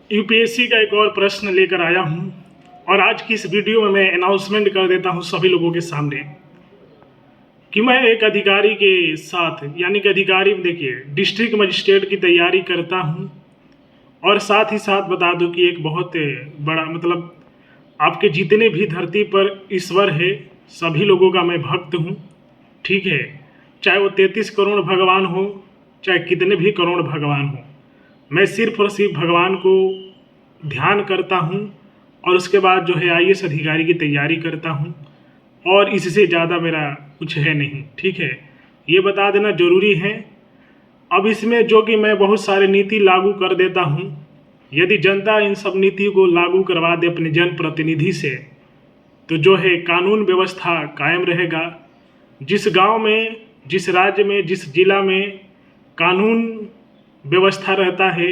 UPSC का एक और प्रश्न लेकर आया हूं और आज की इस वीडियो में मैं अनाउंसमेंट कर देता हूं सभी लोगों के सामने कि मैं एक अधिकारी के साथ यानी कि अधिकारी देखिए डिस्ट्रिक्ट मजिस्ट्रेट की तैयारी करता हूं और साथ ही साथ बता दूं कि एक बहुत बड़ा मतलब आपके जितने भी धरती पर ईश्वर है सभी लोगों का मैं भक्त हूं। ठीक है, चाहे वो 33 करोड़ भगवान हो, चाहे कितने भी करोड़ भगवान हो, मैं सिर्फ और सिर्फ भगवान को ध्यान करता हूँ और उसके बाद जो है आईएएस अधिकारी की तैयारी करता हूँ और इससे ज़्यादा मेरा कुछ है नहीं। ठीक है, ये बता देना ज़रूरी है। अब इसमें जो कि मैं बहुत सारे नीति लागू कर देता हूँ, यदि जनता इन सब नीति को लागू करवा दे अपने जनप्रतिनिधि से तो जो है कानून व्यवस्था कायम रहेगा। जिस गांव में, जिस राज्य में, जिस जिला में कानून व्यवस्था रहता है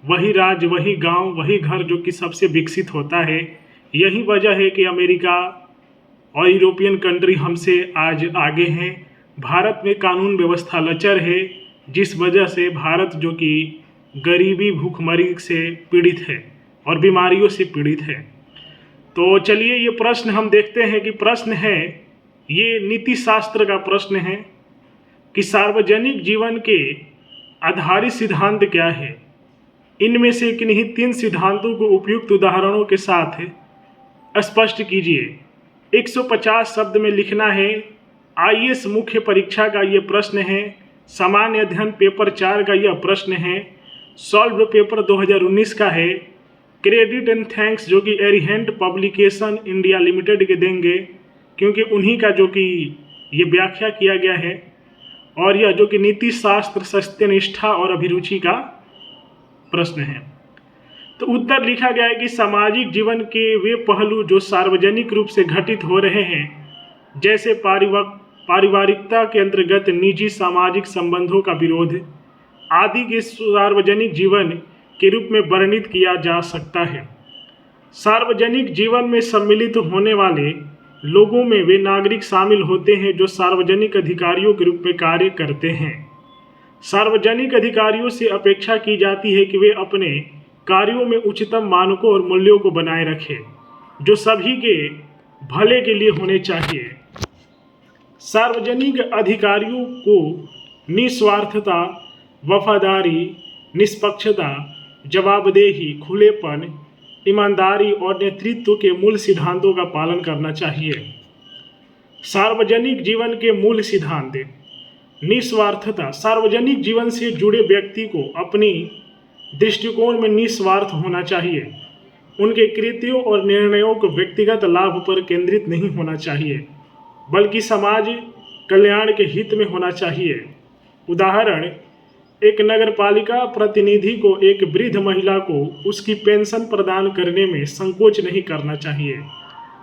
वही राज्य, वही गांव, वही घर जो कि सबसे विकसित होता है। यही वजह है कि अमेरिका और यूरोपियन कंट्री हमसे आज आगे हैं। भारत में कानून व्यवस्था लचर है, जिस वजह से भारत जो कि गरीबी भूखमरी से पीड़ित है और बीमारियों से पीड़ित है। तो चलिए ये प्रश्न हम देखते हैं कि प्रश्न है, ये नीति शास्त्र का प्रश्न है कि सार्वजनिक जीवन के आधारित सिद्धांत क्या है। इनमें से किन्हीं 3 सिद्धांतों को उपयुक्त उदाहरणों के साथ स्पष्ट कीजिए। 150 शब्द में लिखना है। आईएएस मुख्य परीक्षा का ये प्रश्न है। सामान्य अध्ययन पेपर 4 का यह प्रश्न है। सॉल्व पेपर 2019 का है। क्रेडिट एंड थैंक्स जो कि एरिहेंट पब्लिकेशन इंडिया लिमिटेड के देंगे, क्योंकि उन्हीं का जो कि ये व्याख्या किया गया है। और यह जो कि नीति शास्त्र, सत्यनिष्ठा और अभिरुचि का प्रश्न है। तो उत्तर लिखा गया है कि सामाजिक जीवन के वे पहलू जो सार्वजनिक रूप से घटित हो रहे हैं, जैसे पारिवारिकता के अंतर्गत निजी सामाजिक संबंधों का विरोध आदि के सार्वजनिक जीवन के रूप में वर्णित किया जा सकता है। सार्वजनिक जीवन में सम्मिलित होने वाले लोगों में वे नागरिक शामिल होते हैं जो सार्वजनिक अधिकारियों के रूप में कार्य करते हैं। सार्वजनिक अधिकारियों से अपेक्षा की जाती है कि वे अपने कार्यों में उच्चतम मानकों और मूल्यों को बनाए रखें जो सभी के भले के लिए होने चाहिए। सार्वजनिक अधिकारियों को निस्वार्थता, वफादारी, निष्पक्षता, जवाबदेही, खुलेपन, ईमानदारी और नेतृत्व के मूल सिद्धांतों का पालन करना चाहिए। सार्वजनिक जीवन के मूल सिद्धांत। निस्वार्थता। सार्वजनिक जीवन से जुड़े व्यक्ति को अपनी दृष्टिकोण में निस्वार्थ होना चाहिए। उनके कृत्यों और निर्णयों को व्यक्तिगत लाभ पर केंद्रित नहीं होना चाहिए, बल्कि समाज कल्याण के हित में होना चाहिए। उदाहरण, एक नगरपालिका प्रतिनिधि को एक वृद्ध महिला को उसकी पेंशन प्रदान करने में संकोच नहीं करना चाहिए,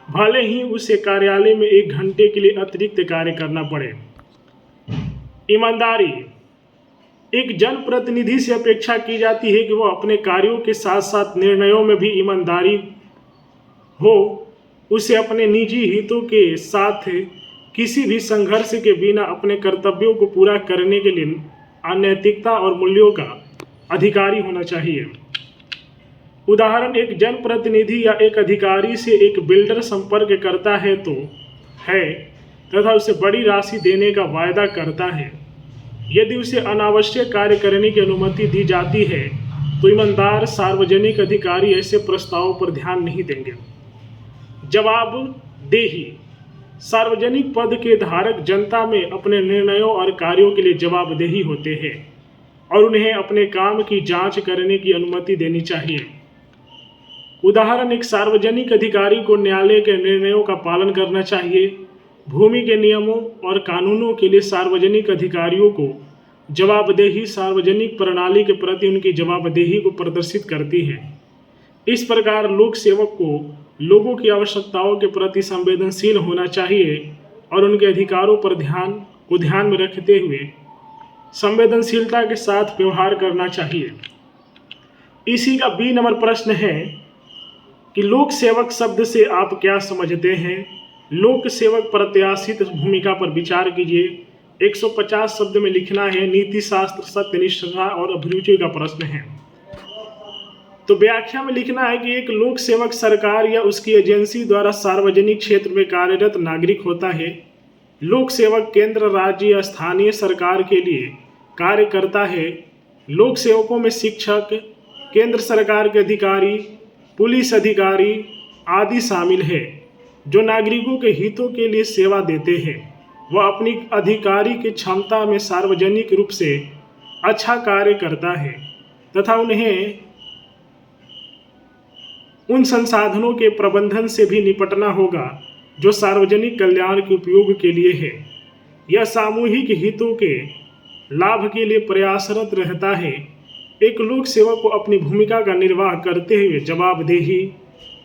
भले ही उसे कार्यालय में 1 घंटे के लिए अतिरिक्त कार्य करना पड़े। ईमानदारी। एक जनप्रतिनिधि से अपेक्षा की जाती है कि वह अपने कार्यों के साथ साथ निर्णयों में भी ईमानदारी हो। उसे अपने निजी हितों के साथ किसी भी संघर्ष के बिना अपने कर्तव्यों को पूरा करने के लिए अनैतिकता और मूल्यों का अधिकारी होना चाहिए। उदाहरण, एक जनप्रतिनिधि या एक अधिकारी से एक बिल्डर संपर्क करता है तथा उसे बड़ी राशि देने का वायदा करता है। यदि उसे अनावश्यक कार्य करने की अनुमति दी जाती है तो ईमानदार सार्वजनिक अधिकारी ऐसे प्रस्तावों पर ध्यान नहीं देंगे। जवाबदेही। सार्वजनिक पद के धारक जनता में अपने निर्णयों और कार्यों के लिए जवाबदेही होते हैं और उन्हें अपने काम की जांच करने की अनुमति देनी चाहिए। उदाहरण, एक सार्वजनिक अधिकारी को न्यायालय के निर्णयों का पालन करना चाहिए। भूमि के नियमों और कानूनों के लिए सार्वजनिक अधिकारियों को जवाबदेही सार्वजनिक प्रणाली के प्रति उनकी जवाबदेही को प्रदर्शित करती है। इस प्रकार लोक सेवक को लोगों की आवश्यकताओं के प्रति संवेदनशील होना चाहिए और उनके अधिकारों पर ध्यान में रखते हुए संवेदनशीलता के साथ व्यवहार करना चाहिए। इसी का बी नंबर प्रश्न है कि लोक सेवक शब्द से आप क्या समझते हैं। लोक सेवक प्रत्याशित भूमिका पर विचार कीजिए। 150 शब्द में लिखना है। नीति शास्त्र, सत्यनिष्ठा और अभिरुचि का प्रश्न है। तो व्याख्या में लिखना है कि एक लोक सेवक सरकार या उसकी एजेंसी द्वारा सार्वजनिक क्षेत्र में कार्यरत नागरिक होता है। लोक सेवक केंद्र, राज्य या स्थानीय सरकार के लिए कार्य करता है। लोक सेवकों में शिक्षक, केंद्र सरकार के अधिकारी, पुलिस अधिकारी आदि शामिल है, जो नागरिकों के हितों के लिए सेवा देते हैं। वह अपनी अधिकारी की क्षमता में सार्वजनिक रूप से अच्छा कार्य करता है तथा उन्हें उन संसाधनों के प्रबंधन से भी निपटना होगा जो सार्वजनिक कल्याण के उपयोग के लिए है। यह सामूहिक हितों के लाभ के लिए प्रयासरत रहता है। एक लोक सेवक को अपनी भूमिका का निर्वाह करते हुए जवाबदेही,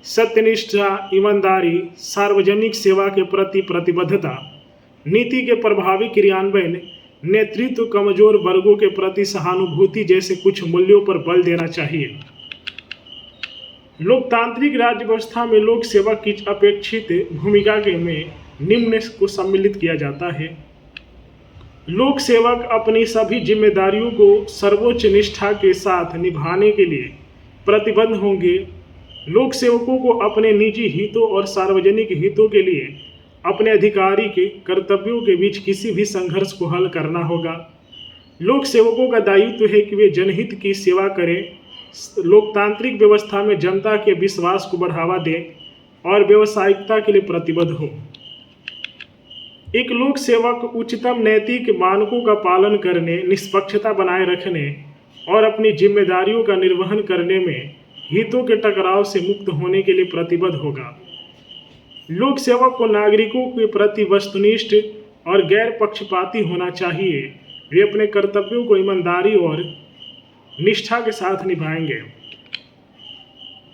सत्यनिष्ठा, ईमानदारी, सार्वजनिक सेवा के प्रति प्रतिबद्धता, नीति के प्रभावी क्रियान्वयन, नेतृत्व, कमजोर वर्गों के प्रति सहानुभूति जैसे कुछ मूल्यों पर बल देना चाहिए। लोकतांत्रिक राज्य व्यवस्था में लोक सेवक की अपेक्षित भूमिका के में निम्न को सम्मिलित किया जाता है। लोक सेवक अपनी सभी जिम्मेदारियों को सर्वोच्च निष्ठा के साथ निभाने के लिए प्रतिबद्ध होंगे। लोक सेवकों को अपने निजी हितों और सार्वजनिक हितों के लिए अपने अधिकारी के कर्तव्यों के बीच किसी भी संघर्ष को हल करना होगा। लोक सेवकों का दायित्व है कि वे जनहित की सेवा करें, लोकतांत्रिक व्यवस्था में जनता के विश्वास को बढ़ावा दें और व्यावसायिकता के लिए प्रतिबद्ध हो। एक लोक सेवक उच्चतम नैतिक मानकों का पालन करने, निष्पक्षता बनाए रखने और अपनी जिम्मेदारियों का निर्वहन करने में हितों के टकराव से मुक्त होने के लिए प्रतिबद्ध होगा। लोक सेवक को नागरिकों के प्रति वस्तुनिष्ठ और गैर पक्षपाती होना चाहिए। वे अपने कर्तव्यों को ईमानदारी और निष्ठा के साथ निभाएंगे।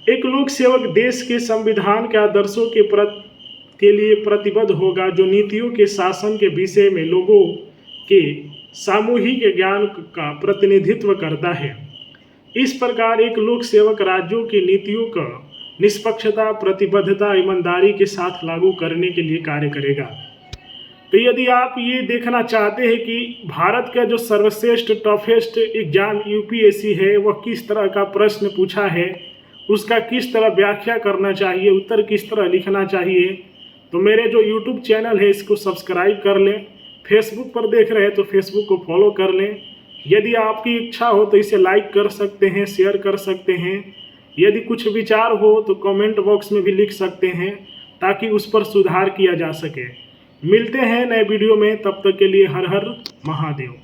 एक लोक सेवक देश के संविधान के आदर्शों के लिए प्रतिबद्ध होगा, जो नीतियों के शासन के विषय में लोगों के सामूहिक ज्ञान का प्रतिनिधित्व करता है। इस प्रकार एक लोक सेवक राज्यों की नीतियों का निष्पक्षता, प्रतिबद्धता, ईमानदारी के साथ लागू करने के लिए कार्य करेगा। तो यदि आप ये देखना चाहते हैं कि भारत का जो सर्वश्रेष्ठ टफेस्ट एग्जाम यूपीएससी है वह किस तरह का प्रश्न पूछा है, उसका किस तरह व्याख्या करना चाहिए, उत्तर किस तरह लिखना चाहिए, तो मेरे जो यूट्यूब चैनल है इसको सब्सक्राइब कर लें। फेसबुक पर देख रहे हैं तो फेसबुक को फॉलो कर लें। यदि आपकी इच्छा हो तो इसे लाइक कर सकते हैं, शेयर कर सकते हैं। यदि कुछ विचार हो तो कमेंट बॉक्स में भी लिख सकते हैं ताकि उस पर सुधार किया जा सके। मिलते हैं नए वीडियो में, तब तक के लिए हर हर महादेव।